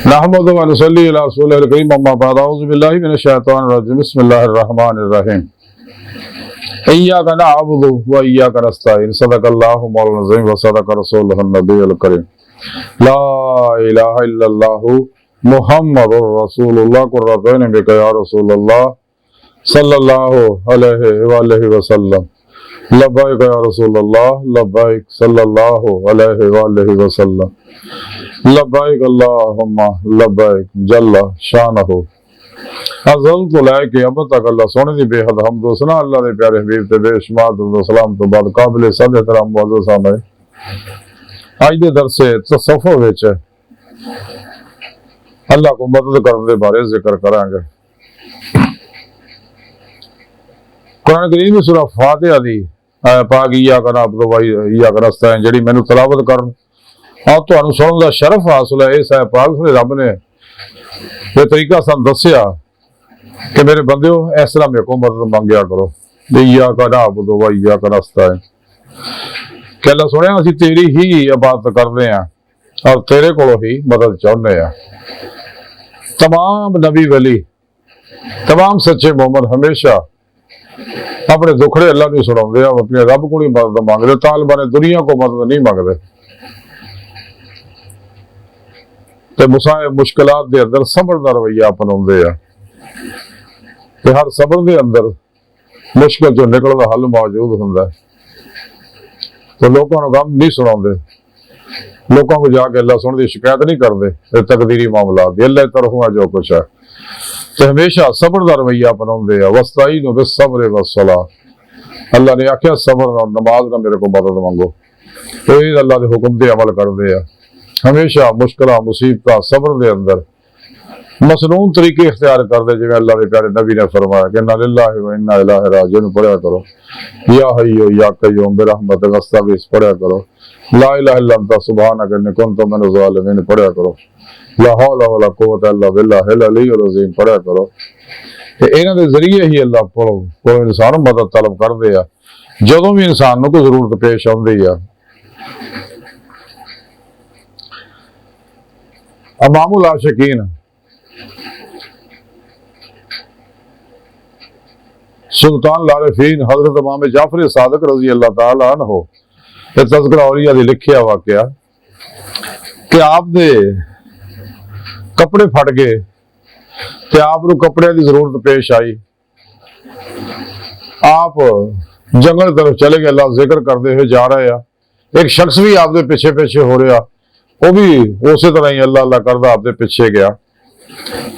नहमदु व नसल्ली अला रसूलिल करीम अम्मा बाद अऊज़ु बिल्लाहि मिनश शैतानिर रजीम बिस्मिल्लाहिर रहमानिर रहीम इय्याका नअबुदु व इय्याका नस्तईन सदक़ल्लाहु मौलाना अज़ीम व सदक़ रसूलुहुन नबियुल करीम ला इलाहा इल्लल्लाहु मुहम्मदुर रसूलुल्लाह कुर्रतुन बिका या रसूलल्लाह सल्लल्लाहु अलैहि व आलिहि वसल्लम लब्बैक या रसूलल्लाह लब्बैक सल्लल्लाहु अलैहि व आलिहि वसल्लम लब्बैक अल्लाहुम्मा लब्बैक जल्ला शानहु अज़ल तो लैके अब तक अल्लाह सोने दी बेहद हमद व सना अल्लाह दे प्यारे हबीब ते बेशुमार दुरूद सलाम तो बाद काबिल सद एहतराम मुअज़्ज़ज़ सामने आज दे दरसे तसव्वुफ विच अल्लाह को मदद करने दे बारे जिक्र करांगे। कुरान करीम में सूरह फातिहा दी पाक इय्याका नअबुदु व इय्याका नस्तईन जिहड़ी मैनूं तलावत करन और तुहानूं सुणन दा शरफ हासिल है। इस पाक से रब ने ये तरीका सन दस्या कि मेरे बंदिओ इस तरह मेरे को मदद मंगया करो। इय्याका नअबुदु व इय्याका नस्तईन कि अल्लाह सुनिया असीं तेरी ही इबादत करते हैं और तेरे कोलों ही मदद चाहुंदे हैं। तमाम नबी वली तमाम सच्चे मोमिन हमेशा अपने दुखड़े अल्लाह नहीं सुनाते, अपने रब को ही मदद मांगते, तालिबान दुनिया को मदद नहीं मांगते। ते मुसाए मुश्किलात दे अंदर सबर दा रवैया अपनाउंदे आ ते हर सबर दे अंदर मुश्किल जो निकलदा हल मौजूद हुंदा है। तो लोगों को गम नहीं सुनाते, लोगों को जाके अल्लाह सुन दी शिकायत नहीं करते तकदीरी मामला दी, अल्लाह तरफों है जो कुछ है। तो हमेशा सबर दा रवैया अपनाउंदे आ। वस्ताईनु बिस्सब्रि वस्सलाह अल्लाह ने आख्या सबर और नमाज ना मेरे को मदद मंगो, तो ये अल्लाह के हुक्म दे अमल करते हैं। हमेशा मुश्किल मुसीबत सबर दे अंदर मसनून तरीके इख्तियार करते, जिवें अल्लाह के प्यारे नबी ने फरमाया कि इन्ना लिल्लाहि व इन्ना इलैहि राजिऊन पढ़िया करो, या हय्यु या क़य्यूम बिरहमतिक अस्तगीस पढ़िया करो, ला इलाहा इल्ला अंता सुब्हानक इन्नी कुन्तु मिनज़ ज़ालिमीन पढ़िया करो, ला हौला वला कुव्वता इल्ला बिल्लाहिल अलिय्युल अज़ीम पढ़िया करो। इन्हां दे जरिए ही अल्लाह को इंसान मदद तलब करदे आ जदों भी इंसान नूं कोई जरूरत पेश आउंदी आ। इमामुल आशिकीन सुल्तान लारिफीन हजरत इमाम जाफर सादिक रजी अल्लाह ताला अन्हु ये तज़किरा औलिया दी लिखिया वाकया कि आपने कपड़े फट गए ते आप नूं कपड़े की जरूरत पेश आई, आप जंगल तरफ चले गए, अल्लाह जिक्र करते हुए जा रहे हैं। एक शख्स भी आपके पीछे पीछे हो रहा, वो भी उसी तरह ही अल्लाह अल्लाह करता आपके पीछे गया।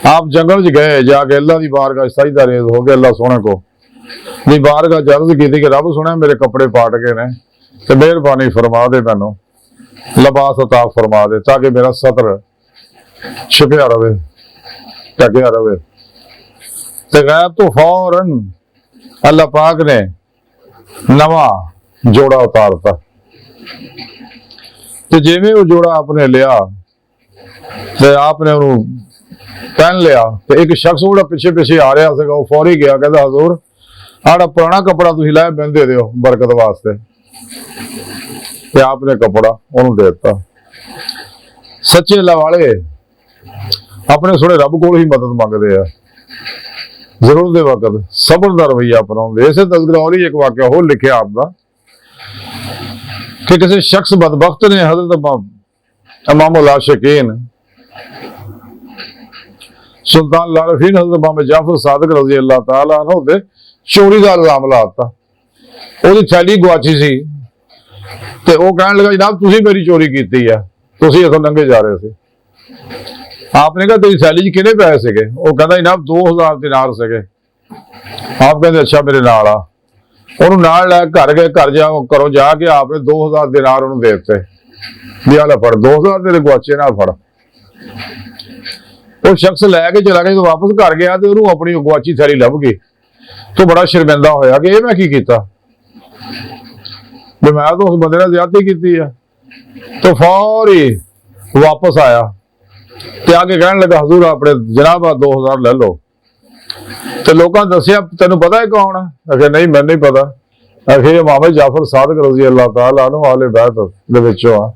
आप जंगल च गए, जाके अल्लाह की बारगाह सजदा रेज़ हो गए, अल्लाह सोने को दी बारगाह च अर्ज़ की कि रब सुने मेरे कपड़े पाट गए ने, तो मेहरबानी फरमा दे, मैनू लिबास अता फरमा दे ताकि मेरा सतर छुपिया रहे, ढकिया रहे। तो गैब तो फौरन अल्लाह पाक ने नवा जोड़ा उतारता। तो जिवें वो जोड़ा आपने लिया तो आपने उन्होंने पहन लिया, तो एक शख्स वो पिछे पिछे आ रहा था, वो फौरी गया, कहता हजूर आड़ा पुराना कपड़ा तुसीं लाया मैनूं दे दिओ बरकत वास्ते। तो आपने कपड़ा उन्होंने दे दिता। सच्चे अल्लाह वाले अपने सोने रब को ही मदद मंगते हैं, जरूरत के वक्त सबर का रवैया अपनाते। इसे तज़किरा और ही एक वाकया हो लिखिया आपका कि किसी शख्स बदबख्त ने हजरत इमामुल आशिकीन सुल्तान लारिफीन हजरत इमाम जाफर सादिक रज़ी अल्लाह ताला अन्हु ते चोरी का इल्जाम लाता। उसकी थैली गुआची सी ते वो कहने लगा जनाब तुसीं मेरी चोरी की है, तुसीं इथों लंघे जा रहे थे। आपने कहा तेरी थैली च कितने पैसे सीगे? वो कहता जनाब 2000 दिनार सीगे। आप कहते अच्छा मेरे नाल आ, उन्होंने नाल लै घर गए, घर जा घरों जाके आपने 2000 दिनार उन्होंने दे दिते भी आ फड़ 2000 तेरे गुआचे ना फड़। वो शख्स लैके चला गया, तो वापस घर गया तो उन्होंने अपनी गुआची थैली लभ गई, तो बड़ा शर्मिंदा होया कि ये मैं की कीता, भी मैं तो उस बंदे ने ज्यादती की है। तो फौरी वापस आया ते आके कहने लगा हजूर अपने जनाब 2000 ले लो। तो लोगों ने दसिया तेन पता है कौन है? आखे नहीं मैंने नहीं पता। आखे इमाम जाफर सादिक रज़ी अल्लाह ताला अन्हु आले बैत दे विचों आ।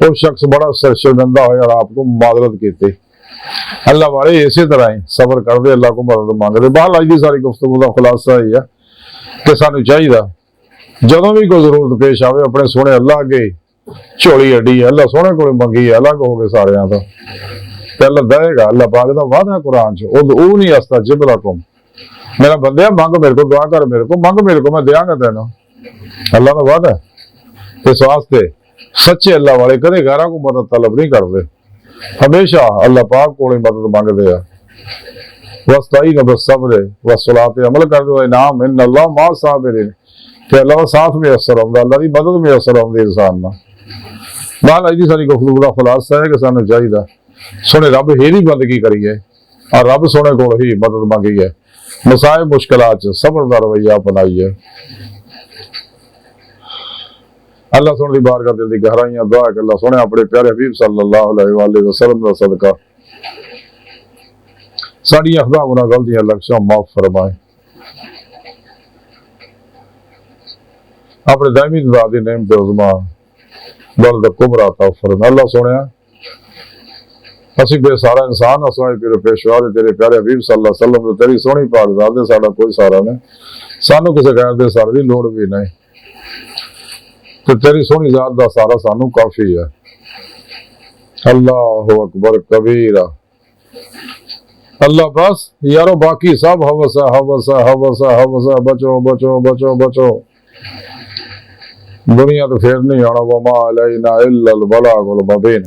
वो शख्स बड़ा शर्मिंदा होया और आपको माजरत की। अल्लाह वाले इसी तरह ही सबर करते, अल्लाह को मदद मंगते। बहरहाल अज की सारी गुफ्तगू का खुलासा यही है कि सानू चाहिए जदों भी कोई जरूरत पेश आवे अपने सोने अल्लाह अगे झोली अड्डी है, अल्लाह सोने को मंगी है, अलग हो गए सारियां तो अल्लाह देगा। अल्लाह पाक का वादा कुरान च ओ नहीं हसता जिबलकुम, मेरा बंदे मंग मेरे को, दुआ कर मेरे को, मंग मेरे को, मैं देंगा तेन। अल्लाह का वादा इस वास्ते सच्चे अल्लाह वाले कदे गैरां को मदद तलब नहीं करते, हमेशा अल्लाह पाक को मदद मंगते हैं। वस्ताईन बिस्सब्र वस्सलात, अमल कर दो इनाम इन अल्लाह मा साबिरीन, कि अल्लाह का साथ में असर आउंदा, अल्लाह की मदद में असर आउंदी इंसान ना। बाल अज की सारी गुफ्तगू का खुलासा है कि सानू चाहिए सोने रब ही दी बंदगी करिए और रब सोने को ही मदद मंगी है। मसाइब मुश्किलात च सबर का रवैया अपनाइए। अल्लाह सोने की बारगाह दिल दी गहराइयां दुआ है कि अल्लाह सोने अपने प्यारे हबीब सल्लल्लाहु अलैहि वसल्लम दा सदका साड़ियां खुदा गुनाह गलतियां लक्ष्यों माफ फरमाए, अपने दायमी दादी नेम ते उज़मा बल्द कुबरा ता फरमाए। अल्लाह सोने असी बेसहारा इंसान असवाए तेरे पेशवा दे तेरे प्यारे हबीब सल्लल्लाहु अलैहि वसल्लम तेरी सोहनी पाक ज़ात दे साडा कोई सहारा नहीं, सानू किसी गैर दे सहारे दी लोड़ भी नहीं, तो तेरी सोहनी ज़ात दा सहारा सानू काफी है। अल्लाहु अकबर कबीरा। अल्लाह बस यारो बाकी सब हवस है, हवस है, हवस है, हवस है। बचो बचो बचो बचो, दुनिया तो फिर नहीं आना। वमा अलैना इल्लल बलागुल मुबीन।